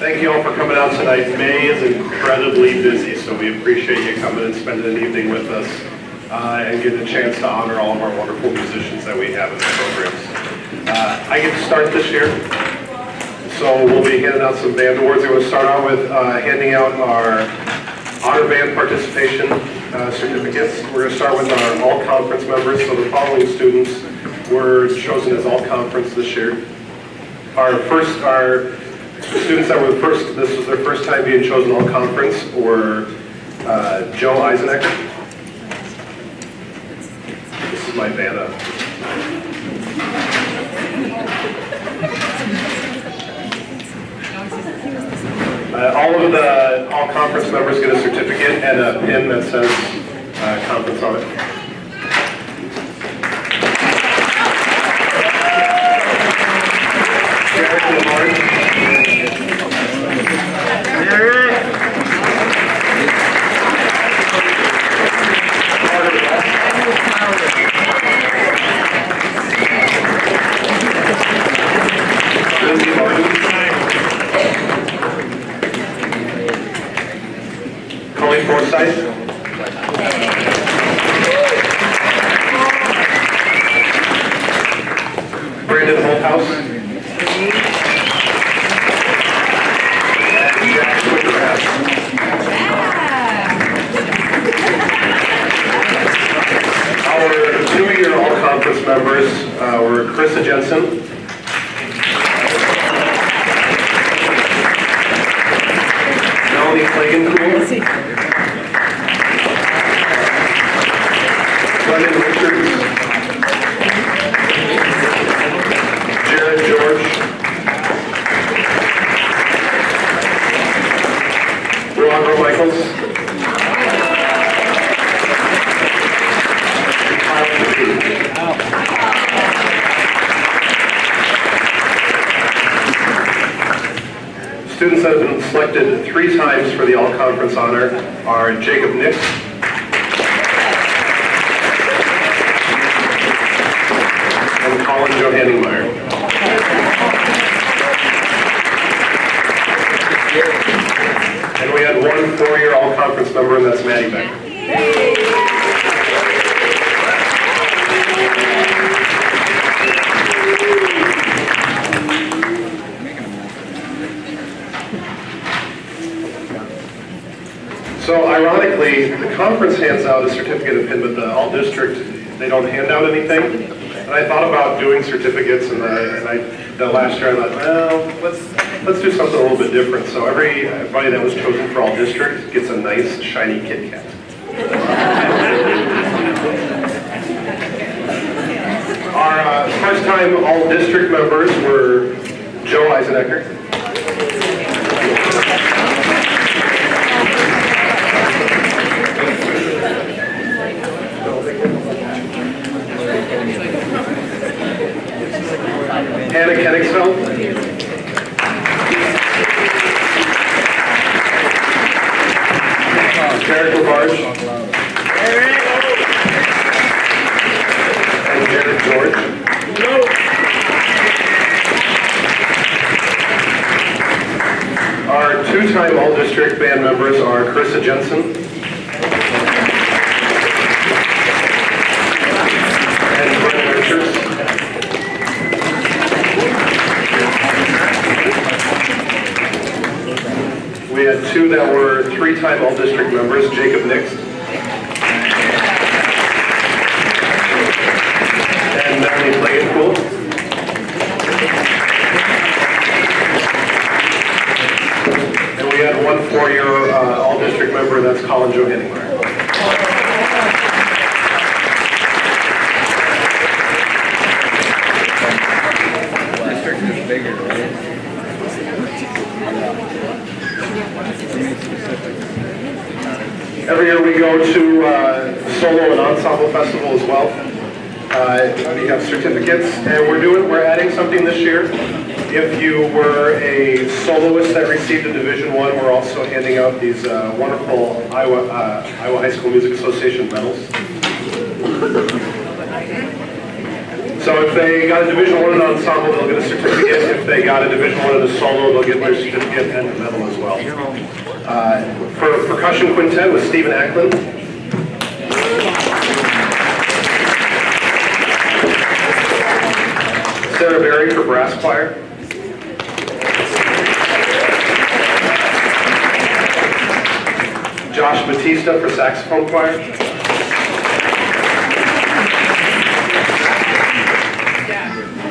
Thank you all for coming out tonight. May is incredibly busy, so we appreciate you coming and spending an evening with us and getting a chance to honor all of our wonderful musicians that we have in the programs. I get to start this year, so we'll be handing out some band awards. We're going to start out with handing out our honor band participation certificates. We're going to start with our all-conference members, so the following students were chosen as all-conference this year. Our students that were this was their first time being chosen all-conference were Joe Eisenecker. This is my band up. All of the all-conference members get a certificate and a pin that says conference on it. Members were Carissa Jensen, Melanie Klagenpool, Glennon Richards, Jared George, Ron Michaels, Students that have been selected 3 times for the all-conference honor are Jacob Nix, and Colin Johanningmeyer. And we had 1 4-year all-conference member, and that's Maddie Beck. So ironically, the conference hands out a certificate and pin, but the all-district, they don't hand out anything. And I thought about doing certificates, and the last year I thought, well, let's do something a little bit different. So everybody that was chosen for all-district gets a nice, shiny Kit Kat. Our first-time all-district members were Joe Eisenecker, Hannah Kenningsfeld, Jared LaBarge, and Jared George. Our 2-time all-district band members are Carissa Jensen and Glennon Richards. We had 2 that were 3-time all-district members, Jacob Nix and Melanie Klagenpool. And we had 1 4-year all-district member, that's Colin Johanningmeyer. District is bigger, right? Every year we go to Solo and Ensemble Festival as well. We have certificates, and we're adding something this year. If you were a soloist that received a Division I, we're also handing out these wonderful Iowa High School Music Association medals. So if they got a Division I in an ensemble, they'll get a certificate. If they got a Division I in a solo, they'll get their certificate and a medal as well. For percussion quintet with Stephen Ackland. Sarah Berry for brass choir. Josh Batista for saxophone choir.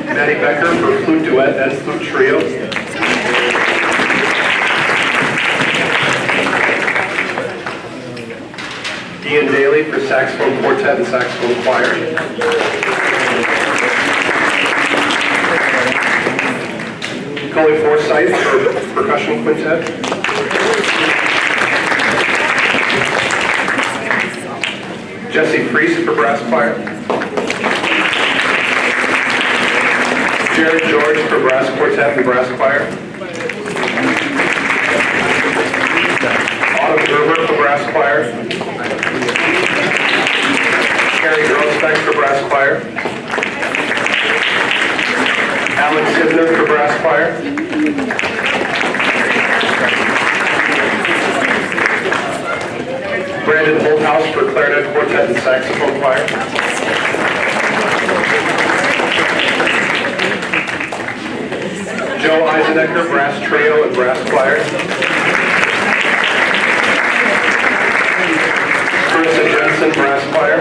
Maddie Becker for flute duet and flute trio. Ian Daly for saxophone quartet and saxophone choir. Coley Forsythe for percussion quintet. Jesse Freese for brass choir. Jared George for brass quartet and brass choir. Autumn Gerber for brass choir. Carrie Grosbeck for brass choir. Alex Hibner for brass choir. Brandon Holthouse for clarinet, quartet, and saxophone choir. Joe Eisenecker, brass trio and brass choir. Carissa Jensen, brass choir.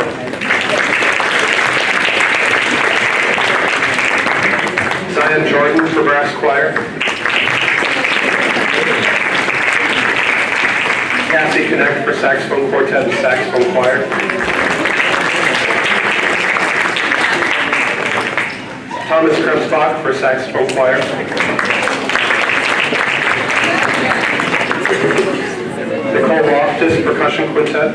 Zion Jordan for brass choir. Cassie Connect for saxophone quartet and saxophone choir. Thomas Kremsbach for saxophone choir. Nicole Loftus, percussion quintet.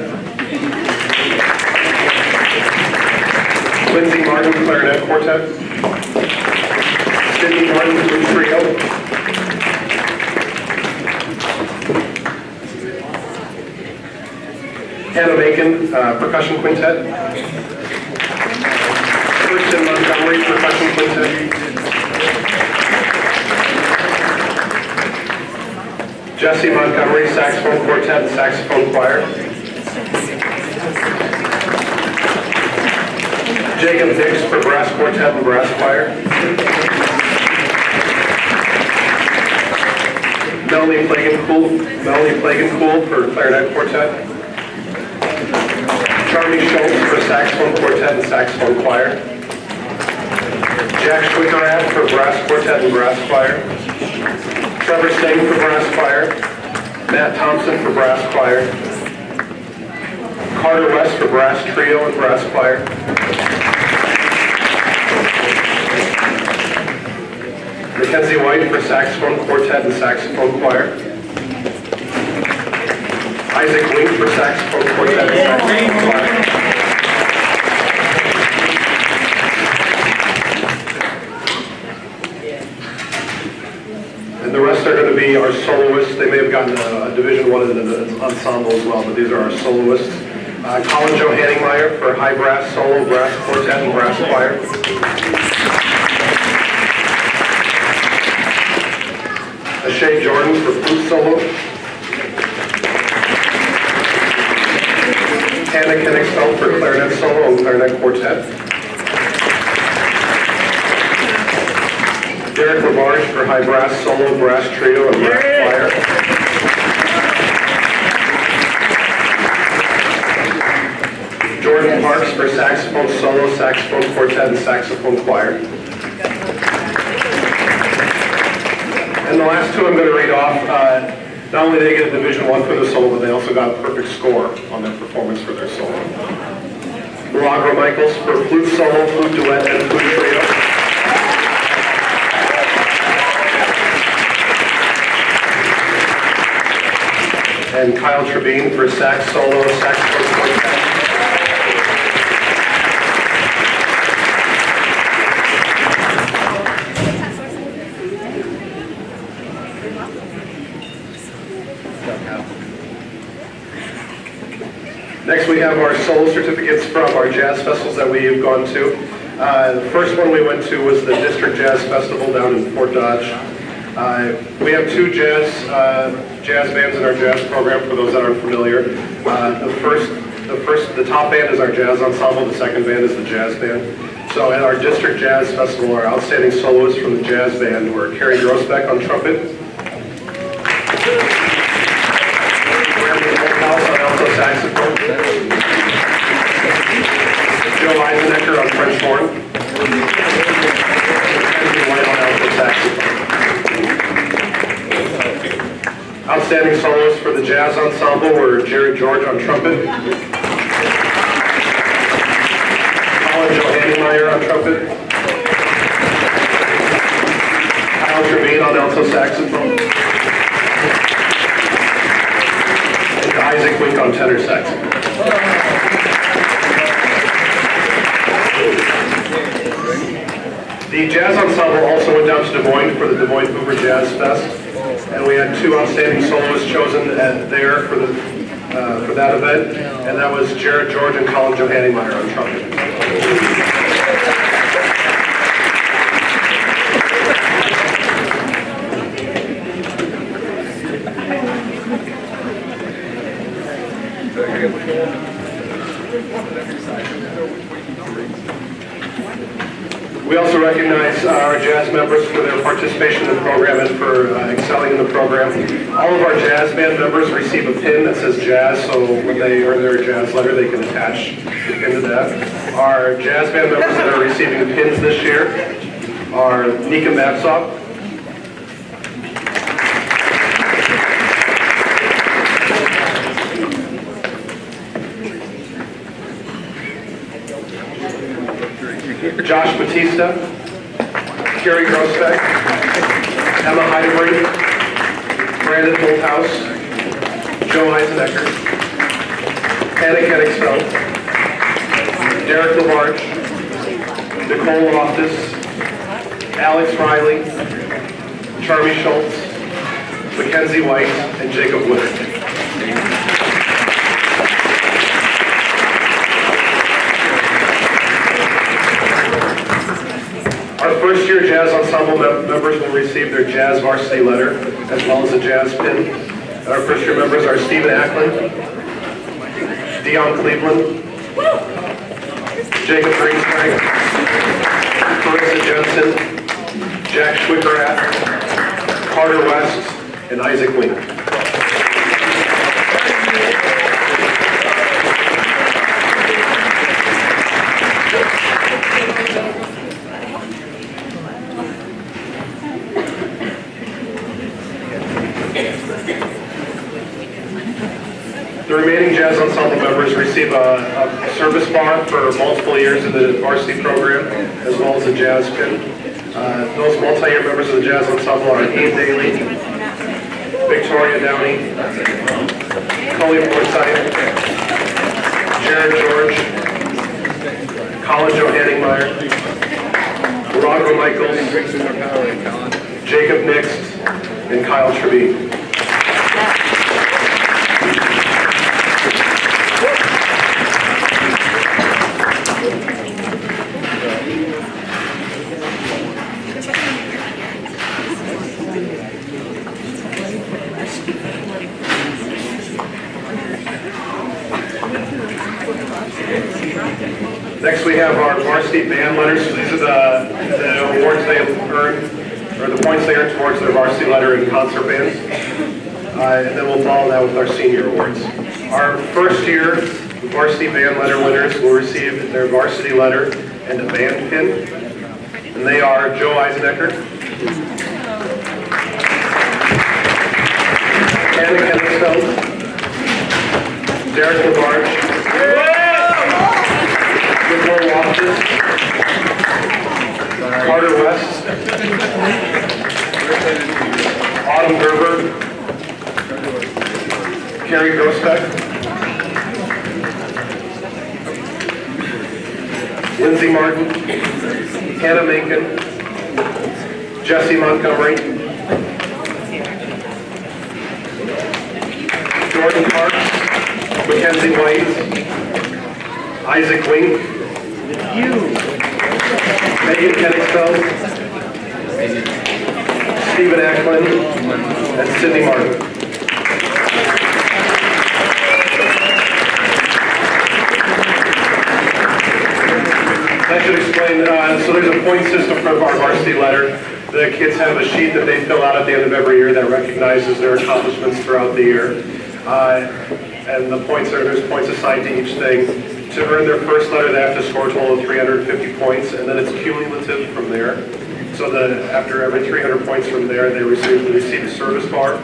Lindsay Martin, clarinet quartet. Sydney Martin, flute trio. Hannah Macon, percussion quintet. Kristen Montgomery, percussion quintet. Jesse Montgomery, saxophone quartet and saxophone choir. Jacob Dix for brass quartet and brass choir. Melanie Plagenpool for clarinet quartet. Charlie Schultz for saxophone quartet and saxophone choir. Jack Schwickerath for brass quartet and brass choir. Trevor Sting for brass choir. Matt Thompson for brass choir. Carter West for brass trio and brass choir. Mackenzie White for saxophone quartet and saxophone choir. Isaac Wink for saxophone quartet and saxophone choir. And the rest are going to be our soloists. They may have gotten a Division I in an ensemble as well, but these are our soloists. Colin Joe Hanningmeyer for high brass, solo, brass quartet, and brass choir. Ashay Jordan for flute solo. Hannah Kenningsfeld for clarinet solo and clarinet quartet. Derek Lamarche for high brass solo, brass trio, and brass choir. Jordan Parks for saxophone solo, saxophone quartet, and saxophone choir. And the last two I'm going to read off, not only did they get a Division I for the solo, but they also got a perfect score on their performance for their solo. Milagro Michaels for flute solo, flute duet, and flute trio. And Kyle Trevine for sax solo, saxophone quartet. Next we have our solo certificates from our jazz festivals that we have gone to. The first one we went to was the District Jazz Festival down in Fort Dodge. We have two jazz bands in our jazz program, for those that aren't familiar. The top band is our jazz ensemble, the second band is the jazz band. So at our District Jazz Festival, our outstanding soloists from the jazz band were Carrie Grosbeck on trumpet, House on alto saxophone, Joe Eisenecker on French horn, and White on alto saxophone. Outstanding soloists for the jazz ensemble were Jerry George on trumpet, Colin Johannemeyer on trumpet, Kyle Trevine on alto saxophone, and Isaac Wink on tenor saxophone. The jazz ensemble also went down to Des Moines for the Des Moines Hoover Jazz Fest, and we had two outstanding soloists chosen there for that event, and that was Jared George and Colin Johannemeyer on trumpet. We also recognize our jazz members for their participation in the program and for excelling in the program. All of our jazz band members receive a pin that says jazz, so when they earn their jazz letter, they can attach the pin to that. Our jazz band members that are receiving pins this year are Nika Mapsop, Josh Batista, Carrie Grosbeck, Emma Heidelberg, Brandon Holthouse, Joe Eisenecker, Hannah Kenningsfeld, Derek LaBarge, Nicole Loftus, Alex Riley, Charmy Schultz, Mackenzie White, and Jacob Woodard. Our first-year jazz ensemble members will receive their jazz varsity letter, as well as a jazz pin. Our first-year members are Stephen Ackland, Dion Cleveland, Jacob Greenspank, Carissa Jensen, Jack Schwickerath, Carter West, and Isaac Wink. The remaining jazz ensemble members receive a service bar for multiple years in the varsity program, as well as a jazz pin. Those multi-year members of the jazz ensemble are Ian Daly, Victoria Downey, Colleen Forsythe, Jared George, Colin Johannemeyer, Rodger Michaels, Jacob Nix, and Kyle Trevine. Next we have our varsity band letters. These are the awards they earned, or the points they earned towards their varsity letter in concert bands. And then we'll follow that with our senior awards. Our first year varsity band letter winners will receive their varsity letter and a band pin. And they are Joe Eisenecker, Hannah Kenningsfeld, Derek LaBarge, Nicole Loftus, Carter West, Autumn Gerber, Carrie Grosbeck, Lindsay Martin, Hannah Menken, Jesse Montgomery, Jordan Parks, Mackenzie White, Isaac Wink, Megan Kenningsfeld, Stephen Acklin, and Sydney Martin. I should explain, so there's a point system for our varsity letter. The kids have a sheet that they fill out at the end of every year that recognizes their accomplishments throughout the year. And the points there's points assigned to each thing. To earn their first letter, they have to score a total of 350 points, and then it's cumulative from there. So that after every 300 points from there, they receive a service bar.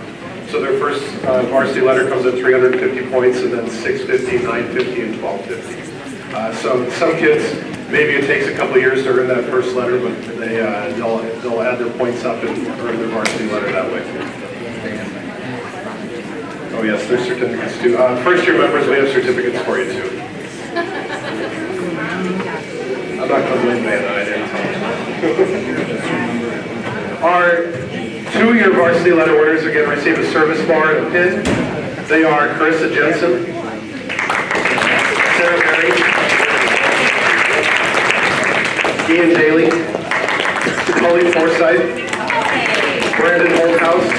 So their first varsity letter comes at 350 points, and then 650, 950, and 1250. So some kids, maybe it takes a couple of years to earn that first letter, but they'll add their points up and earn their varsity letter that way. Oh yes, there's certificates too. First year members, we have certificates for you too. I'm not going to blame Van, I didn't tell you. Our 2-year varsity letter winners are going to receive a service bar and a pin. They are Carissa Jensen, Sarah Berry, Ian Daly, Holly Forsythe, Brandon Holthouse,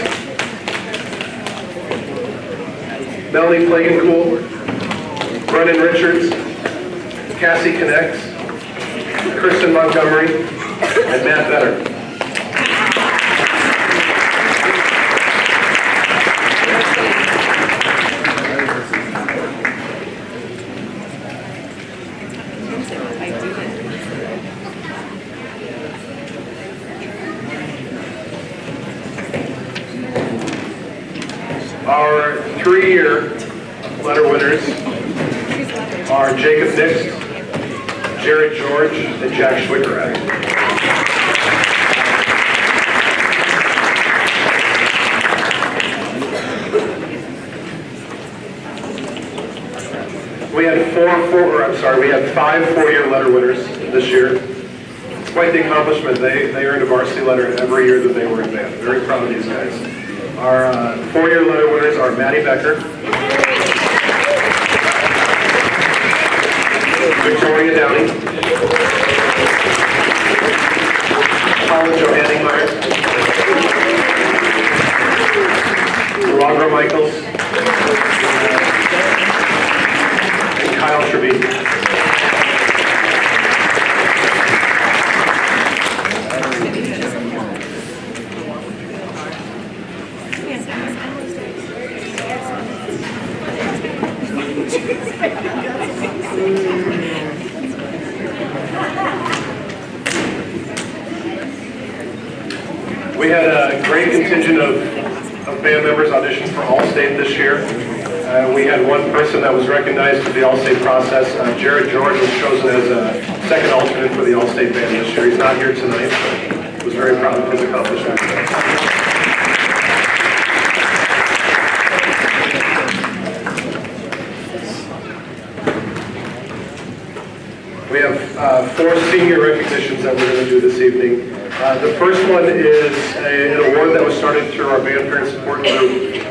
Melanie Plagencool, Brennan Richards, Cassie Connects, Kristen Montgomery, and Matt Vetter. Our 3-year letter winners are Jacob Nix, Jared George, and Jack Schwickerat. We had 5 4-year letter winners this year. It's quite the accomplishment. They earned a varsity letter every year that they were in band. Very proud of these guys. Our 4-year letter winners are Maddie Becker, Victoria Downey, Colin Johanningmeyer, Robert Michaels, and Kyle Trevine. We had a great contingent of band members audition for All-State this year. We had one person that was recognized through the All-State process. Jared George was chosen as a second alternate for the All-State band this year. He's not here tonight, but was very proud of his accomplishment. We have 4 senior recognitions that we're going to do this evening. The first one is an award that was started through our band parent support group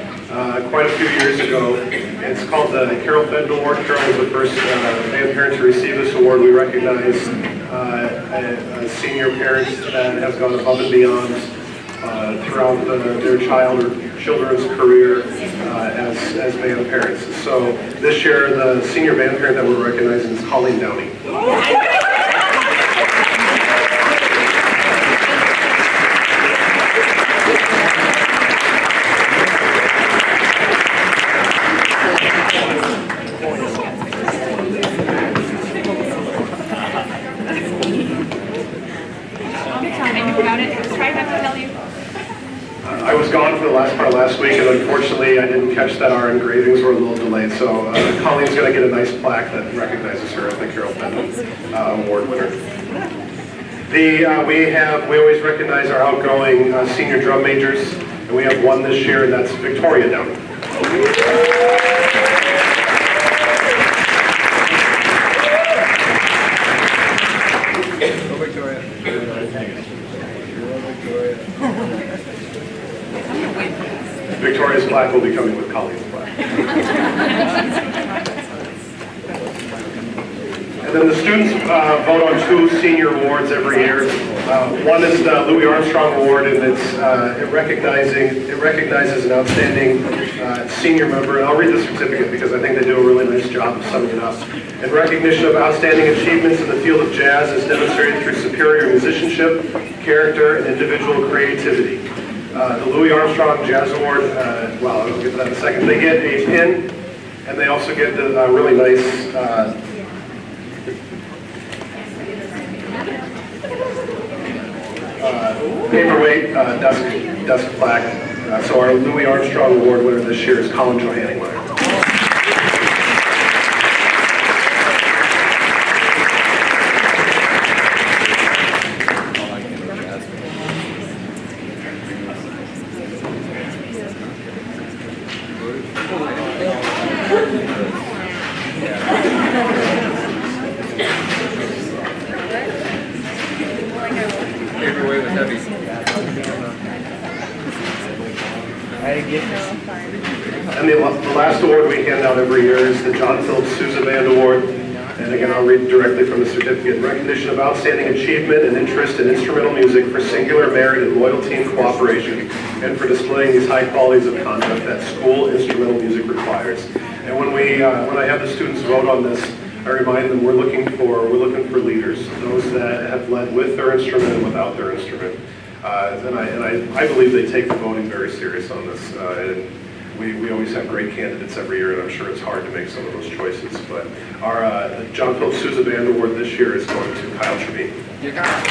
quite a few years ago. It's called the Carol Fendel Award. Carol was the first band parent to receive this award. We recognize a senior parent that has gone above and beyond throughout their child or children's career as band parents. So this year, the senior band parent that we're recognizing is Colleen Downey. I was gone for the last part of last week, and unfortunately I didn't catch that our engravings were a little delayed, so Colleen's going to get a nice plaque that recognizes her as the Carol Fendel Award winner. We always recognize our outgoing senior drum majors, and we have one this year, and that's Victoria Downey. Victoria's plaque will be coming with Colleen's plaque. And then the students vote on 2 senior awards every year. One is the Louis Armstrong Award, and it recognizes an outstanding senior member. And I'll read the certificate because I think they do a really nice job of summing it up. In recognition of outstanding achievements in the field of jazz as demonstrated through superior musicianship, character, and individual creativity. The Louis Armstrong Jazz Award, well, I'll get to that in a second. They get a pin, and they also get the really nice paperweight desk plaque. So our Louis Armstrong Award winner this year is Colin Johanning. Paperweight was heavy. And the last award we hand out every year is the John Phillips Sousa Band Award. And again, I'll read directly from the certificate. In recognition of outstanding achievement and interest in instrumental music for singular merit and loyal team cooperation, and for displaying these high qualities of conduct that school instrumental music requires. And when I have the students vote on this, I remind them we're looking for leaders, those that have led with their instrument and without their instrument. And I believe they take the voting very serious on this. And we always have great candidates every year, and I'm sure it's hard to make some of those choices. But our the John Phillips Sousa Band Award this year is going to Kyle Trevine. You got it.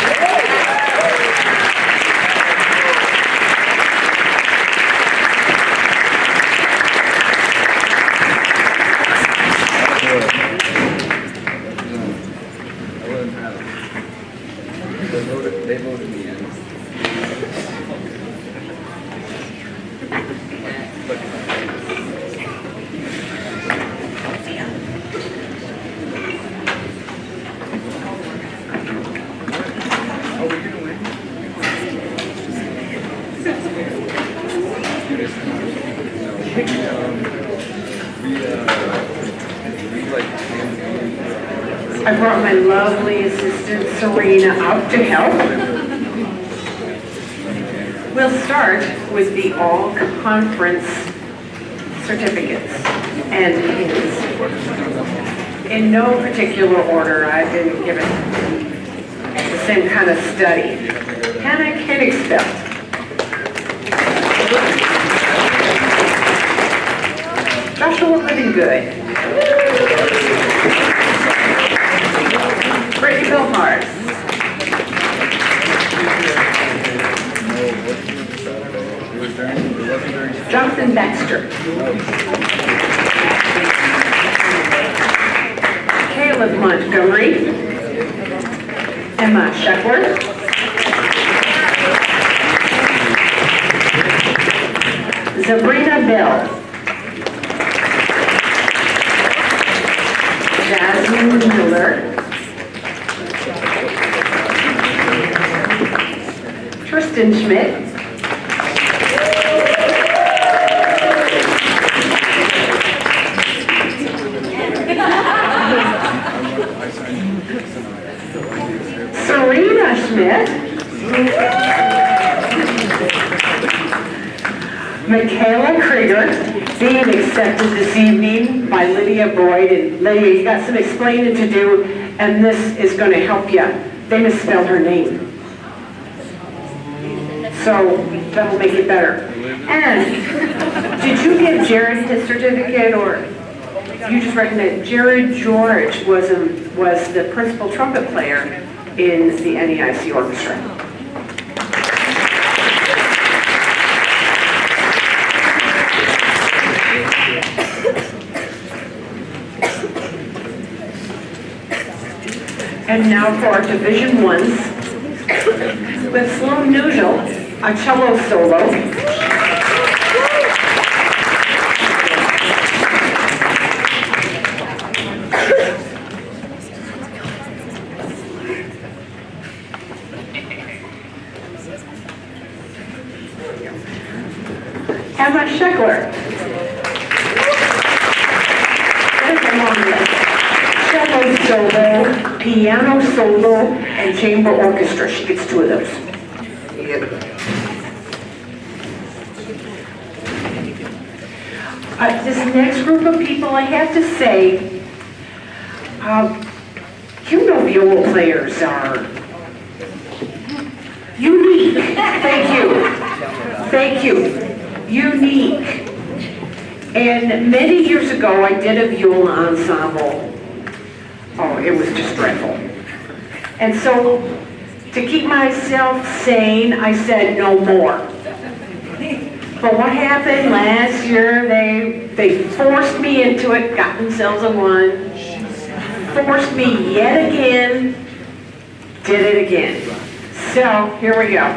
They voted me in. Oh, we're gonna win. I brought my lovely assistant Serena up to help. We'll start with the all-conference certificates and pins. In no particular order, I've been given the same kind of study. And I can expect. Joshua looking good. Brittany Bilhart. Jonathan Baxter. Caleb Montgomery. Emma Sheckler. Sabrina Bell. Jasmine Miller. Tristan Schmidt. Serena Schmidt. Michaela Krieger, being accepted this evening by Lydia Boyd. And Lydia, you got some explaining to do, and this is going to help you. They misspelled her name. So that'll make it better. And did you give Jared his certificate, or you just recommend? Jared George was the principal trumpet player in the NEIC orchestra. And now for our Division Ones, with Sloan Nugel, a cello solo. Emma Sheckler. There's a long list. Cello solo. piano solo and chamber orchestra. She gets 2 of those. This next group of people, I have to say, you know viola players are unique. Thank you. Thank you. Unique. And many years ago, I did a viola ensemble. Oh, it was just dreadful. And so, to keep myself sane, I said no more. But what happened last year, they forced me into it, got themselves a 1, forced me yet again, did it again. So, here we go.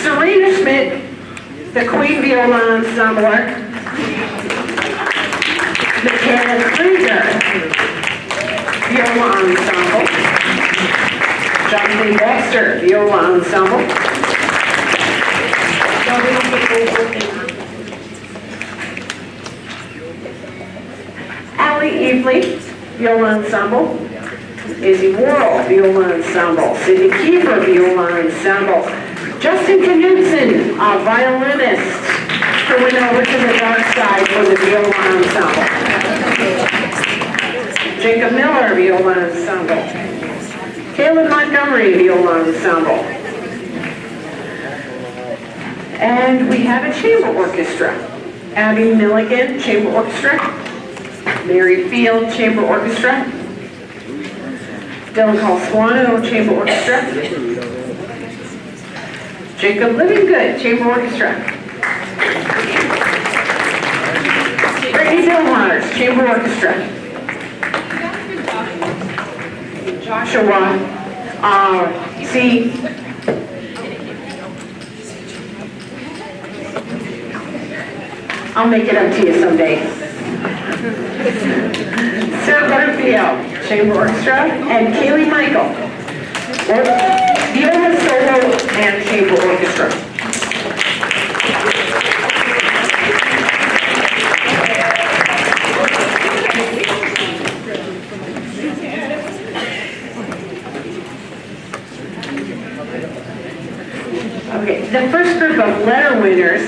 Serena Schmidt, the Queen Viola Ensembler. Michaela Krieger, Viola Ensemble. Jonathan Baxter, Viola Ensemble. Allie Eveley, Viola Ensemble. Izzy Worrell, Viola Ensemble. Cindy Kiefer, Viola Ensemble. Justin Knudsen, a violinist, who went over to the dark side for the Viola Ensemble. Jacob Miller, Viola Ensemble. Caleb Montgomery, Viola Ensemble. And we have a chamber orchestra. Abby Milligan, Chamber Orchestra. Mary Field, Chamber Orchestra. Dylan Calsuano, Chamber Orchestra. Jacob Livingood, Chamber Orchestra. Brittany Dilmars, Chamber Orchestra. Joshua, I'll make it up to you someday. Sarah Butterfield, Chamber Orchestra, and Kaylee Michael, viola solo and chamber orchestra. Okay, the first group of letter winners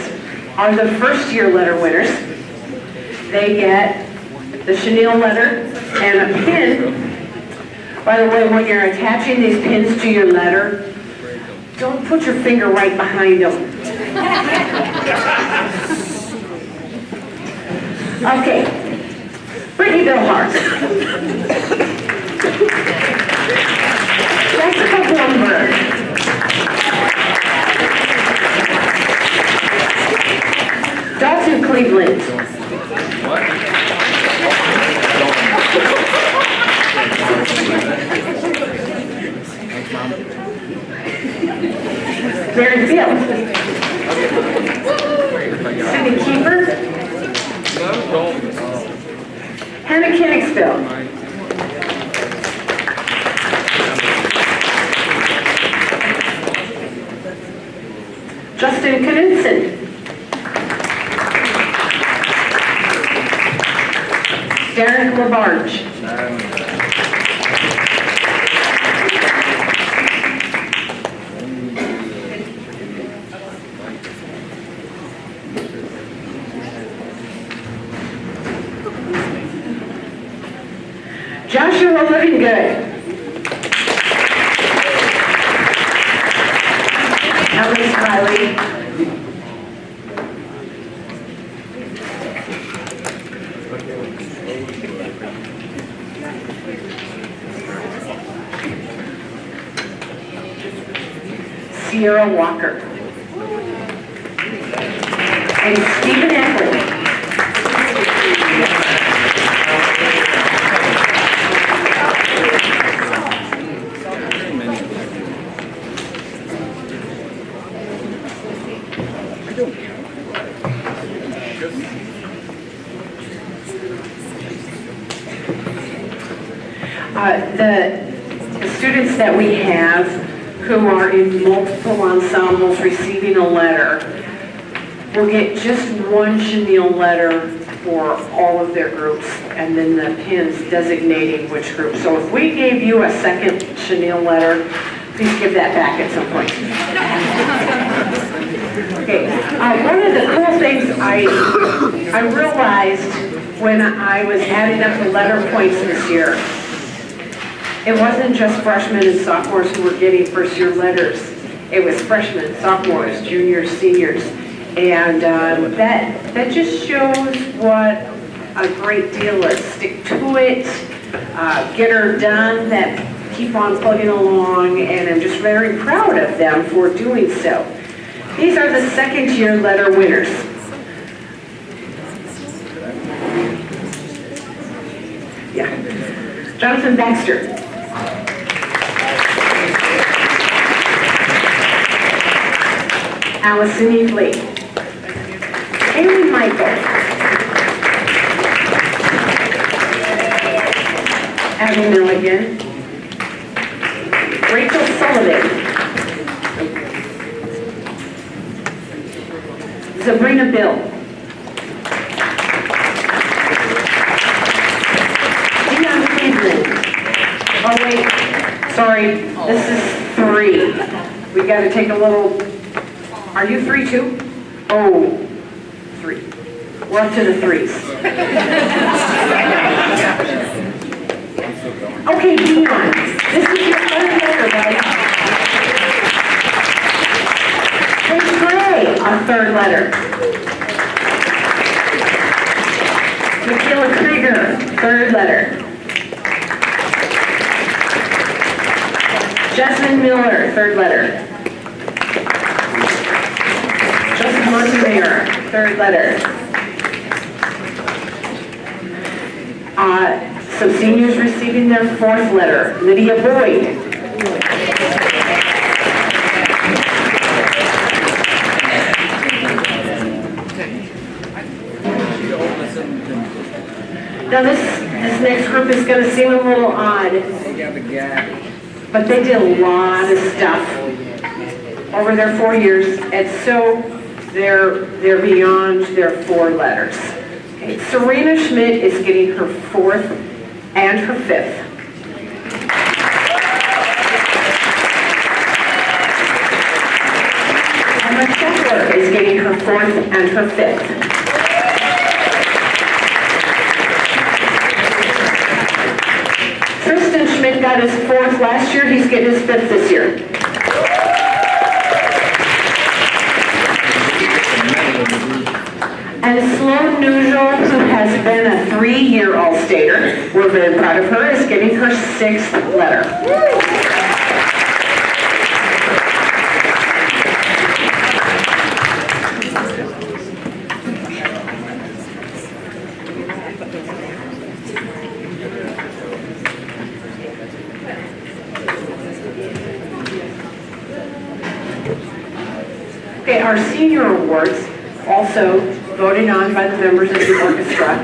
are the first year letter winners. They get the chenille letter and a pin. By the way, when you're attaching these pins to your letter, don't put your finger right behind them. Okay, Brittany Billhart. Jessica Blumberg. Dalton Cleveland. Mary Field. Cindy Kiefer. Hannah Kenningsville. Justin Knudsen. Derek LaBarge. Joshua Livingood. Ellis Riley. Sierra Walker. And Stephen Ackley. The students that we have who are in multiple ensembles receiving a letter will get just one chenille letter for all of their groups, and then the pins designating which group. So if we gave you a second chenille letter, please give that back at some point. Okay, one of the cool things I realized when I was adding up the letter points this year, it wasn't just freshmen and sophomores who were getting first-year letters. It was freshmen, sophomores, juniors, seniors. And that just shows what a great deal is. Stick to it, get her done, that keep on plugging along, and I'm just very proud of them for doing so. These are the second-year letter winners. Yeah. Jonathan Baxter. Allison Eve Lee. Amy Michael. Abby Milligan. Rachel Sullivan. Sabrina Bill. Dion Cleveland. Oh wait, sorry, this is 3. We gotta take a little, are you 3 too? Oh, 3. We're up to the 3s. Okay, Dion, this is your third letter, buddy. Hey, Trey, our third letter. Michaela Krieger, third letter. Jasmine Miller, third letter. Joseph Montemayor, third letter. Some seniors receiving their fourth letter. Lydia Boyd. Now this next group is going to seem a little odd, but they did a lot of stuff over their 4 years, and so they're beyond their 4 letters. Okay. Serena Schmidt is getting her 4th and her 5th. Emma Scheffler is getting her 4th and her 5th. Tristan Schmidt got his 4th last year, he's getting his 5th this year. And Sloan Nugel, who has been a 3-year All-Stater, we're very proud of her, is getting her 6th letter. Okay, our senior awards, also voted on by the members of the orchestra,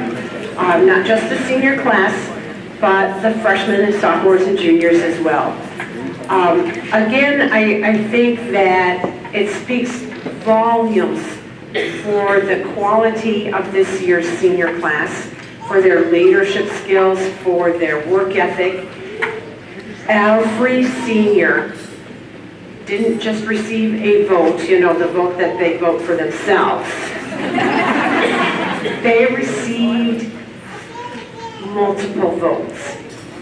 not just the senior class, but the freshmen and sophomores and juniors as well. Again, I think that it speaks volumes for the quality of this year's senior class, for their leadership skills, for their work ethic. Every senior didn't just receive a vote, you know, the vote that they vote for themselves. They received multiple votes,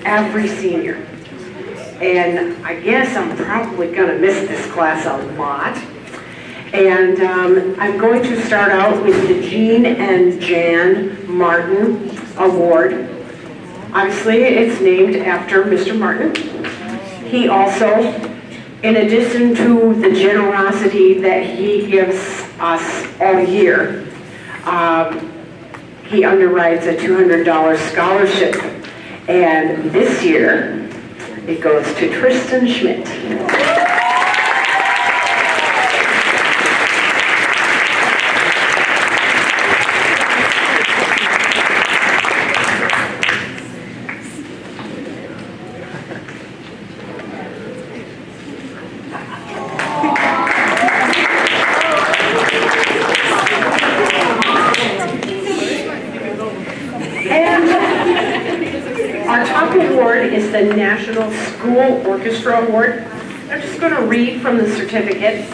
every senior. And I guess I'm probably going to miss this class a lot. And I'm going to start out with the Jean and Jan Martin Award. Obviously, it's named after Mr. Martin. He also, in addition to the generosity that he gives us all year, he underwrites a $200 scholarship. And this year, it goes to Tristan Schmidt. is the National School Orchestra Award. I'm just going to read from the certificate.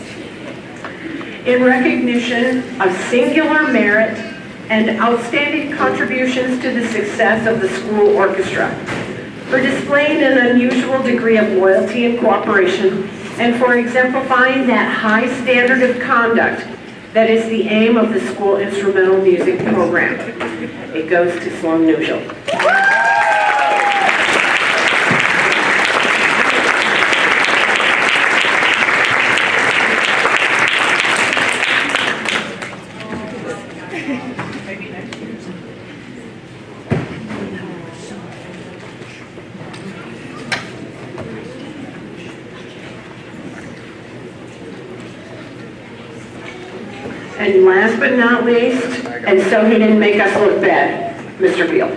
In recognition of singular merit and outstanding contributions to the success of the school orchestra, for displaying an unusual degree of loyalty and cooperation, and for exemplifying that high standard of conduct that is the aim of the school instrumental music program. It goes to Sloan Nugel. And last but not least, and so he didn't make us look bad, Mr. Beal.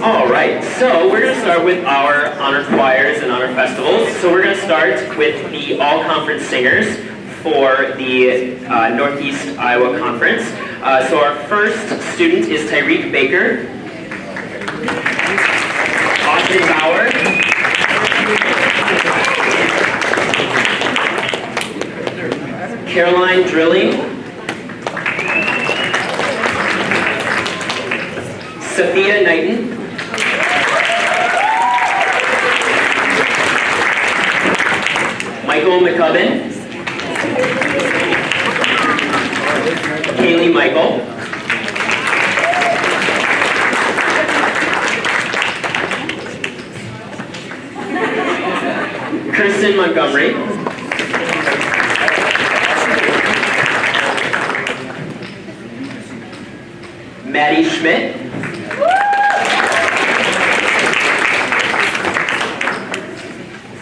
All right, so we're going to start with our honor choirs and honor festivals. So we're going to start with the all-conference singers for the Northeast Iowa Conference. So our first student is Tyreek Baker, Austin Bauer, Caroline Drilling, Sophia Knighton, Michael McCubbin, Kaylee Michael, Kirsten Montgomery, Maddie Schmidt,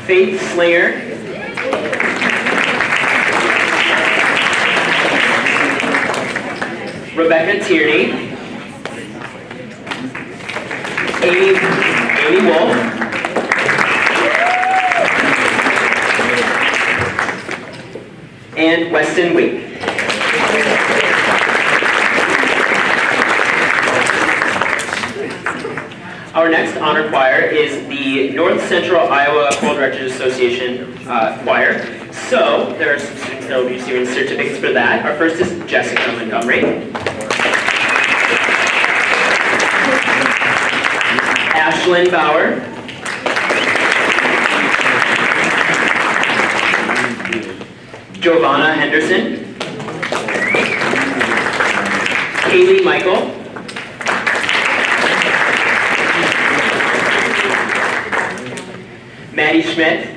Faith Slinger, Rebecca Tierney, Amy Wolf, and Weston Wake. Our next honor choir is the North Central Iowa Choral Directors Association choir. So there are some students that will be receiving certificates for that. Our first is Jessica Montgomery, Ashlyn Bauer, Giovanna Henderson, Kaylee Michael, Maddie Schmidt,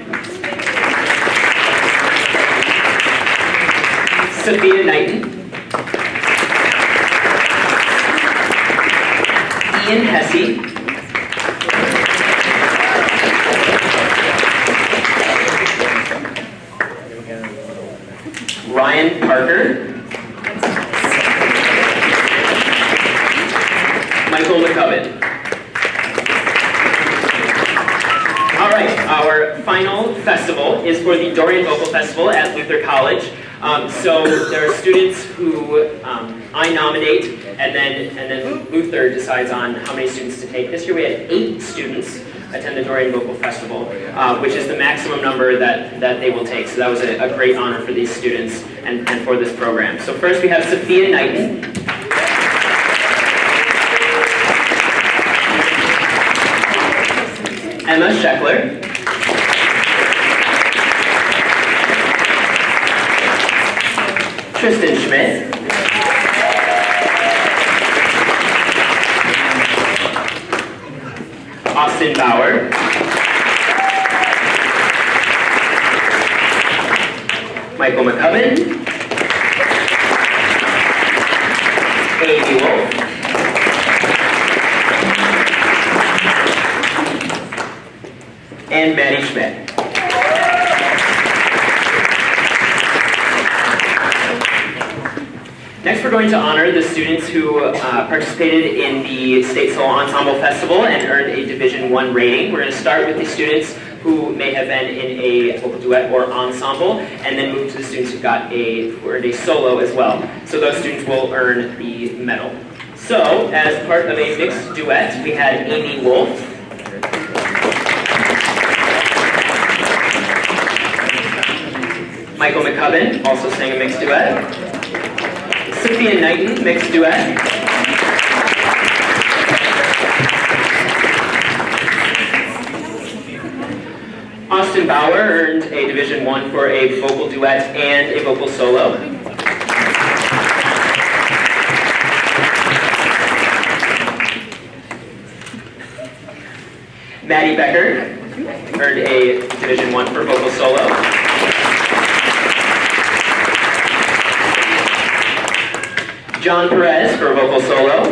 Sophia Knighton, Ian Hesse, Ryan Parker, Michael McCubbin. All right, our final festival is for the Dorian Vocal Festival at Luther College. So there are students who I nominate, and then Luther decides on how many students to take. This year we had 8 students attend the Dorian Vocal Festival, which is the maximum number that they will take. So that was a great honor for these students and for this program. So first we have Sophia Knighton, Emma Scheckler, Tristan Schmidt, Austin Bauer, Michael McCubbin, and Maddie Schmidt. Next, we're going to honor the students who participated in the State Solo Ensemble Festival and earned a Division I rating. We're going to start with the students who may have been in a vocal duet or ensemble, and then move to the students who earned a solo as well. So those students will earn the medal. So, as part of a mixed duet, we had Amy Wolf, Michael McCubbin also sang a mixed duet. Sophia Knighton, mixed duet. Austin Bauer earned a Division I for a vocal duet and a vocal solo. Maddie Becker earned a Division I for vocal solo. John Perez for vocal solo.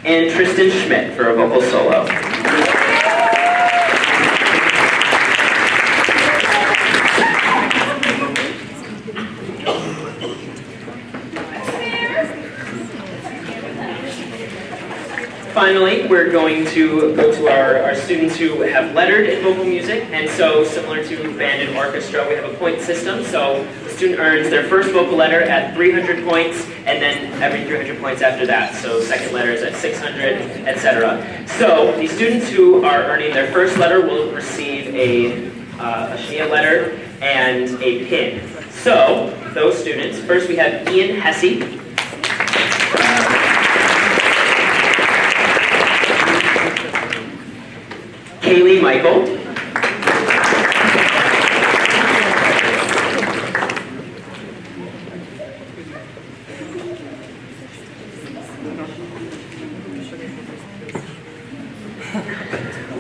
And Tristan Schmidt for a vocal solo. Finally, we're going to go to our students who have lettered in vocal music, and so similar to band and orchestra, we have a point system. So the student earns their first vocal letter at 300 points, and then every 300 points after that. So second letter is at 600, etc. So the students who are earning their first letter will receive a SHIA letter and a pin. So those students, first we have Ian Hesse. Kaylee Michael.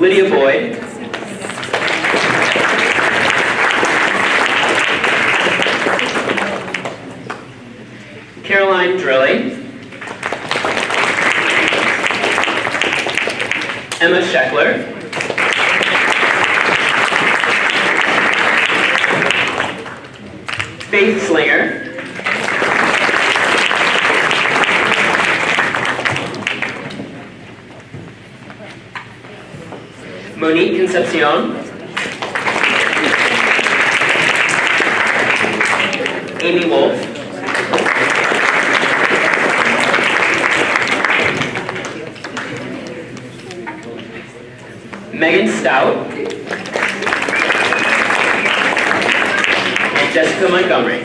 Lydia Boyd. Caroline Drilling. Emma Scheckler. Faith Slinger. Monique Concepcion. Amy Wolf. Megan Stout. Jessica Montgomery.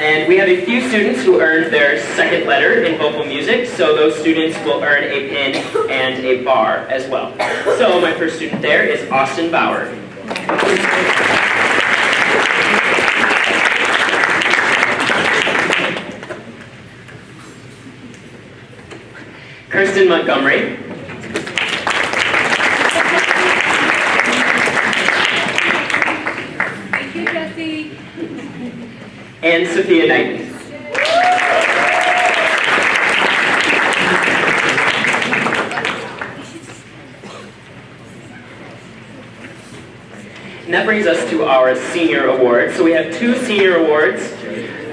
And we have a few students who earned their second letter in vocal music, so those students will earn a pin and a bar as well. So my first student there is Austin Bauer. Kirsten Montgomery. And Sophia Knighton. And that brings us to our senior awards. So we have two senior awards.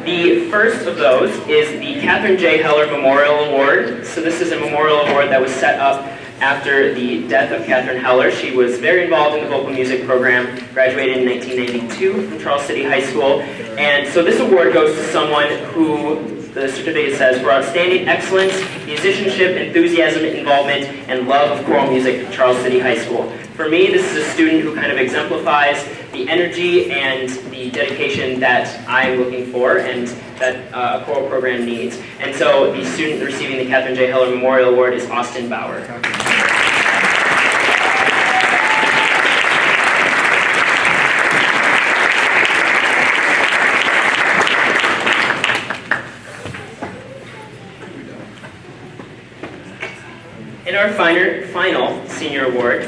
The first of those is the Catherine J. Heller Memorial Award. So this is a memorial award that was set up after the death of Catherine Heller. She was very involved in the vocal music program, graduated in 1992 from Charles City High School. And so this award goes to someone who, the certificate says, for outstanding excellence, musicianship, enthusiasm, involvement, and love of choral music at Charles City High School. For me, this is a student who kind of exemplifies the energy and the dedication that I'm looking for and that a choral program needs. And so the student receiving the Catherine J. Heller Memorial Award is Austin Bauer. And our final senior award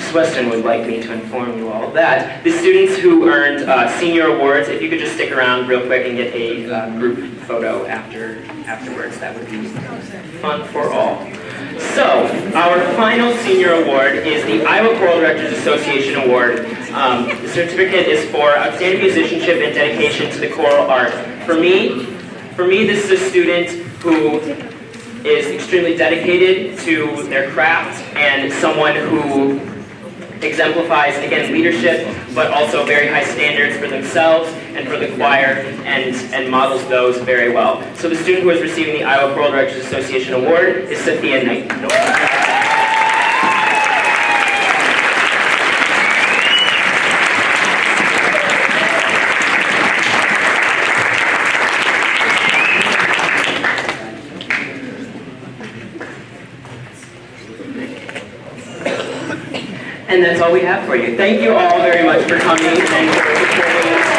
Mrs. Weston would like me to inform you all of that. The students who earned senior awards, if you could just stick around real quick and get a group photo afterwards, that would be fun for all. So, our final senior award is the Iowa Choral Directors Association Award. The certificate is for outstanding musicianship and dedication to the choral art. For me, this is a student who is extremely dedicated to their craft and someone who exemplifies, again, leadership, but also very high standards for themselves and for the choir, and models those very well. So the student who is receiving the Iowa Choral Directors Association Award is Sophia Knight. And that's all we have for you. Thank you all very much for coming and for supporting us.